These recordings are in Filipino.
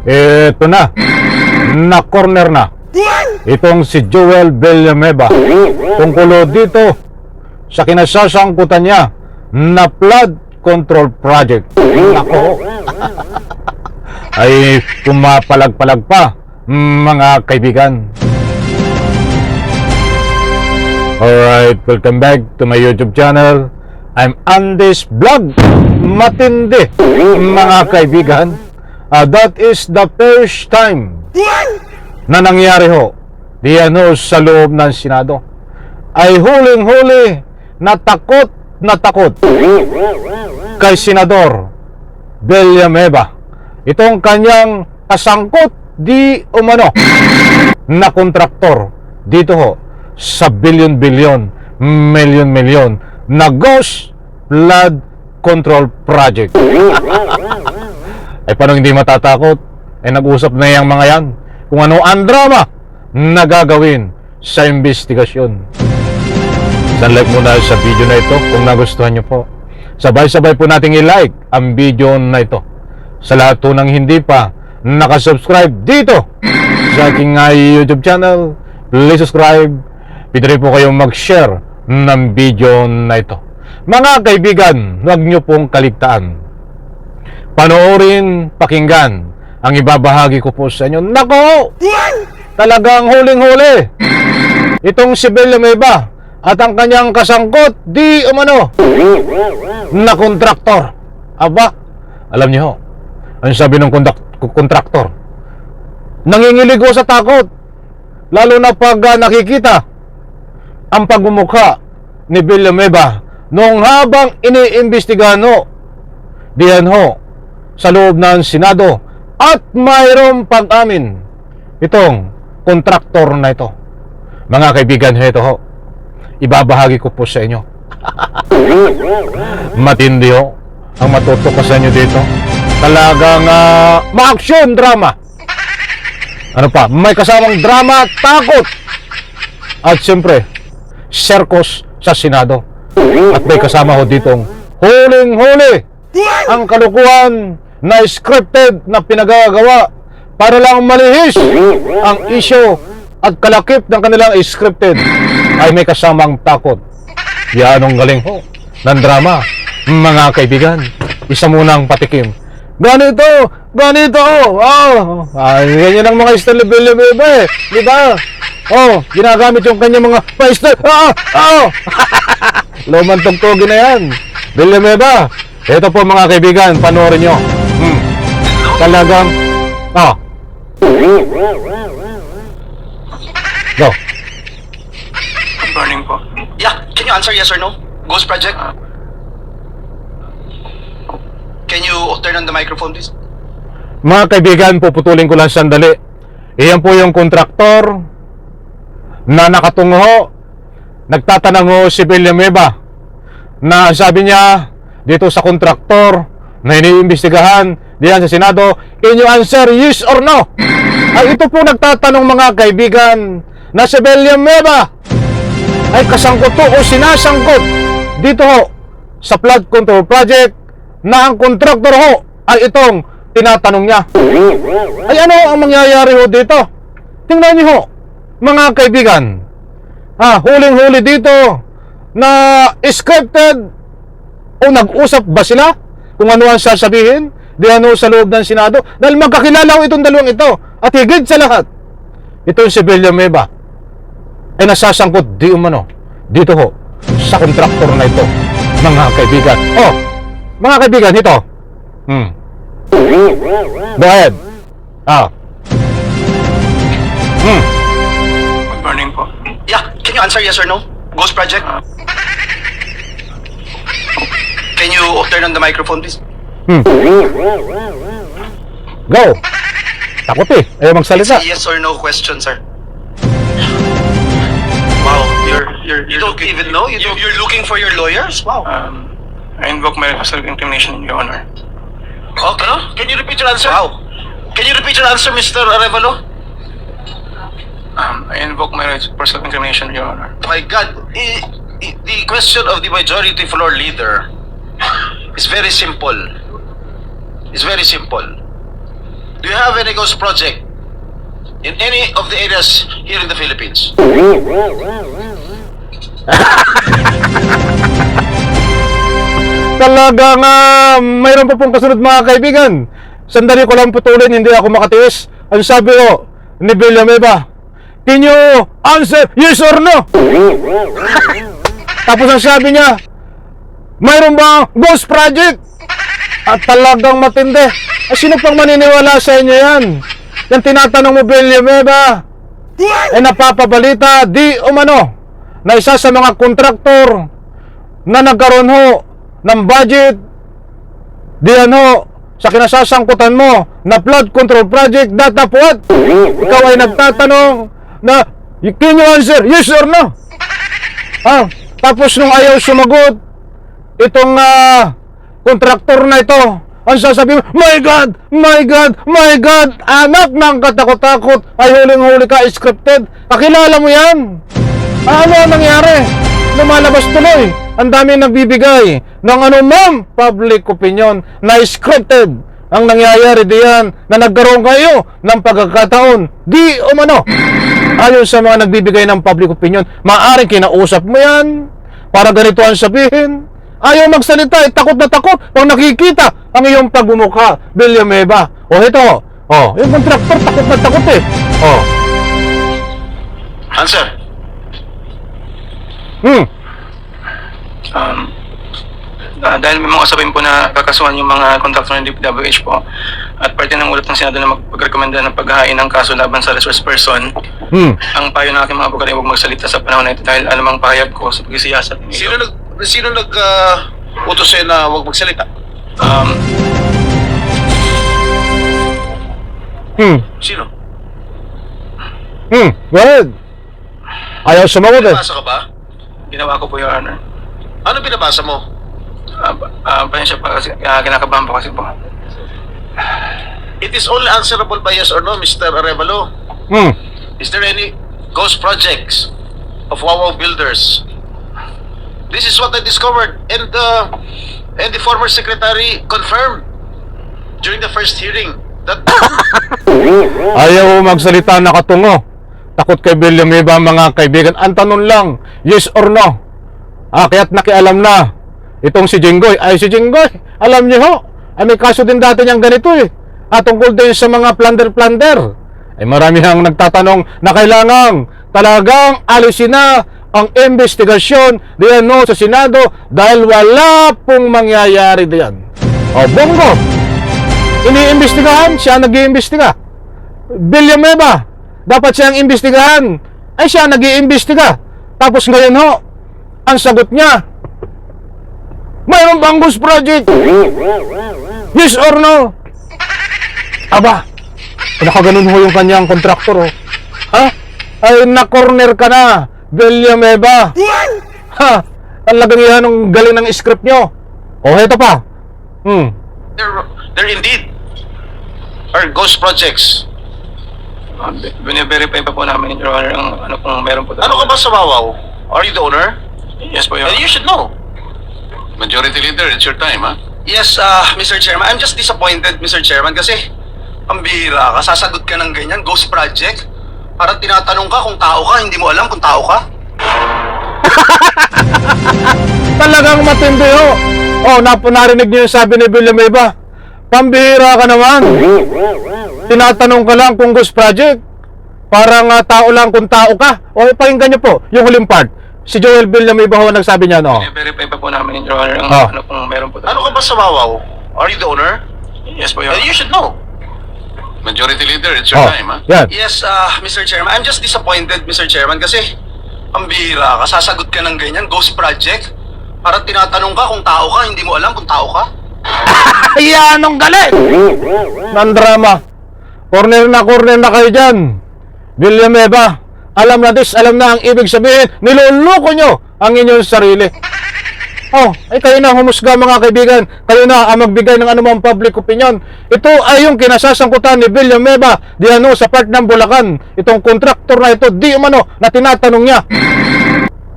Ito na corner na. Itong si Joel Villanueva tungkol dito sa kinasasangkutan niya na flood control project. Nako. Ay pumapalag-palag pa, mga kaibigan. Alright, welcome back to my YouTube channel. I'm Andy's Vlog. Matindi, mga kaibigan. That is the first time na nangyari ho diyan ho sa loob ng Senado. Ay huling-huli na takot kay Senador Villanueva itong kanyang kasangkot di umano na kontraktor dito ho sa billion-billion, million-million na Ghost Flood Control Project. Ay paano hindi matatakot? Ay nag-usap na yung mga yan kung ano ang drama na gagawin sa investigasyon. Isang like muna sa video na ito kung nagustuhan nyo po. Sabay-sabay po nating i-like ang video na ito. Sa lahat po ng hindi pa nakasubscribe dito sa aking YouTube channel, please subscribe. Pwede rin po kayong mag-share ng video na ito. Mga kaibigan, huwag nyo pong kaligtaan. Panoorin, pakinggan ang ibabahagi ko po sa inyo. Nako! Talagang huling-huli itong si Villanueva at ang kanyang kasangkot di umano na kontraktor. Aba, alam niyo ho, ang sabi ng kontraktor, nangingilig ho sa takot, lalo na pag nakikita ang pagmumukha ni Villanueva noong habang iniimbestigahan ho diyan ho sa loob ng Senado at mayroong pag-amin itong kontraktor na ito. Mga kaibigan, ito ho, ibabahagi ko po sa inyo. Matindi ho ang matutukasan nyo dito. Talagang ma-action drama. Ano pa, may kasamang drama, takot, at siyempre circus sa Senado. At may kasama ho ditong huling-huli ang kalukuhan na scripted na pinagagawa para lang malihis ang issue at kalakip ng kanilang scripted ay may kasamang takot. Yan ang galing ho ng drama, mga kaibigan. Isa munang patikim. Ganito, ganyan ang mga style Villanueva eh, di ba? Ginagamit yung kanya mga pa-style. Lumang tugtugin na yan, Villanueva. Ito po mga kaibigan, panoorin nyo. Talagang go. Good morning po. Yeah, can you answer yes or no? Ghost Project? Can you turn on the microphone, please? Mga kaibigan, puputulin ko lang sandali. Iyan po yung kontraktor na nakatungo. Nagtatanong ho si Villanueva na sabi niya dito sa kontraktor na iniimbestigahan diyan sa Senado, can you answer yes or no? Ay ito po nagtatanong mga kaibigan na si Villanueva ay kasangkot o sinasangkot dito ho sa flood control project na ang kontraktor ho ay itong tinatanong niya. Ay ano ang mangyayari ho dito? Tingnan niyo ho mga kaibigan. Huling-huli dito na scripted o nag-usap ba sila kung ano ang sasabihin diyan ho sa loob ng Senado dahil magkakilala ho itong dalawang ito at higit sa lahat ito si Villanueva ay nasasangkot di umano dito ho sa kontraktor na ito, mga kaibigan. Mga kaibigan, ito go ahead. Good morning po. Yeah, can you answer yes or no? Ghost Project? Can you turn on the microphone, please? Go. Takot eh, ayaw magsalita. It's a yes or no question, sir. Wow, you don't even know? You're looking for your lawyers? Wow. I invoke my self-incrimination, Your Honor. Okay. Can you repeat your answer? Wow. Can you repeat your answer, Mr. Arevalo? I invoke my rights for self-incrimination, Your Honor. My God, the question of the majority floor leader is very simple. It's very simple. Do you have any ghost project in any of the areas here in the Philippines? Talagang mayroon pa pong kasunod mga kaibigan. Sandali ko lang putulin, hindi ako makatiis. Ang sabi ko ni Villanueva, can you answer yes or no? Tapos ang sabi niya, mayroon ba ghost project? At talagang matindi. Sino pang maniniwala sa inyo yan? Yung tinatanong mo Villanueva, napapabalita di umano na isa sa mga kontraktor na nagkaroon ho ng budget diyan ho sa kinasasangkutan mo na flood control project, data what? Ikaw ay nagtatanong na can you answer yes or no? Tapos nung ayaw sumagot itong kontraktor na ito, ang sasabihin, my God, my God, my God, anak ng katakot-takot, ay huling-huli ka, scripted. Kakilala mo yan? Ano ang nangyari? Lumalabas tuloy. Ang dami nagbibigay ng anumang public opinion na scripted. Ang nangyayari diyan na nagkaroon kayo ng pagkakataon di umano. Ayon sa mga nagbibigay ng public opinion, maaaring kinausap mo yan para ganito ang sabihin. Ayaw magsalita, takot na takot pag nakikita ang iyong pagbumuka, Villanueva. Ito, yung kontraktor takot na takot eh. Answer. Dahil may mga usapin po na kakasuhan yung mga kontraktor ng DPWH po at parte ng ulat ng Senado na magrekomenda ng paghahain ng kaso laban sa resource person, ang payo ng aking mga abogado ay huwag magsalita sa panahon na ito dahil alamang pahayag ko sa pagsisiyasat. Sino utos sa'yo na huwag magsalita? Sino? Go ahead. Ayaw sumagot eh. Binabasa ka ba? Ginawa ko po, Your Honor. Ano binabasa mo? Pasensya pa kasi, kinakabahan pa kasi po. It is only answerable by yes or no, Mr. Arevalo. Is there any ghost projects of Wawaw Builders? This is what I discovered, and the former secretary confirmed during the first hearing that Ayaw magsalita, nakatungo. Takot kay Villanueva mga kaibigan. Ang tanong lang, yes or no? Kaya't nakialam na itong si Jinggoy. Ay si Jinggoy, alam niyo ho, may kaso din dati niyang ganito eh. Tungkol din sa mga plunder. Ay marami ang nagtatanong na kailangan talagang alisin na ang investigasyon diyan sa Senado dahil wala pong mangyayari diyan. Bongo, iniimbestigahan, siya nag-iimbestiga. Villanueva, dapat siyang imbestigahan, ay siya nag-iimbestiga. Tapos ngayon ho, ang sagot niya, mayroon bang ghost project? Yes or no? Aba, nakaganon ho yung kanyang kontraktor ay na-corner ka na, Villanueva. Talagang yan ang galing ng script nyo. Ito pa. there indeed are ghost projects. Bine-verify pa po namin, Your Honor, ang ano pong meron po. Ano ka ba sa Wawaw? Are you the owner? Yes po, Your And Honor. you should know. Majority Leader, it's your time, ha? Yes, Mr. Chairman. I'm just disappointed, Mr. Chairman, kasi ang bihira ka, sasagot ka ng ganyan, ghost project. Parang tinatanong ka kung tao ka, hindi mo alam kung tao ka. Talagang matindi ho. Narinig niyo yung sabi ni Villanueva. Pambihira ka naman. Tinatanong ka lang kung ghost project. Parang tao lang kung tao ka. Pakinggan niyo po yung huling part. Si Joel Villanueva ho nagsabi niya, Bine-verify pa po namin, Your Honor, ang ano pong meron po. Ano ka ba sa Wawaw? Are you the owner? Yes po, Your And Honor. you should know. Majority Leader, it's your time, ha? Yan. Yes, Mr. Chairman. I'm just disappointed, Mr. Chairman, kasi ang bihira ka, sasagot ka ng ganyan, ghost project. Parang tinatanong ka kung tao ka, hindi mo alam kung tao ka. Ayan ang galing ng drama. Corner na kayo dyan, Villanueva. Alam na ang ibig sabihin. Niloloko nyo ang inyong sarili. Kayo na humusga mga kaibigan. Kayo na ang magbigay ng anumang public opinion. Ito ay yung kinasasangkutan ni Villanueva diano sa part ng Bulacan. Itong kontraktor na ito, di umano na tinatanong niya.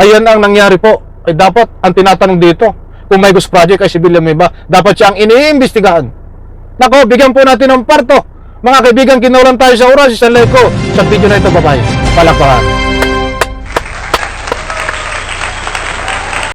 Ayan ang nangyari po. Ay dapat ang tinatanong dito, kung may ghost project ay si Villanueva, dapat siyang iniimbestigahan. Nako, bigyan po natin ng parto Mga kaibigan, kinaulan tayo sa oras. Isang like ko sa video na ito. Bye-bye. Palakpakan.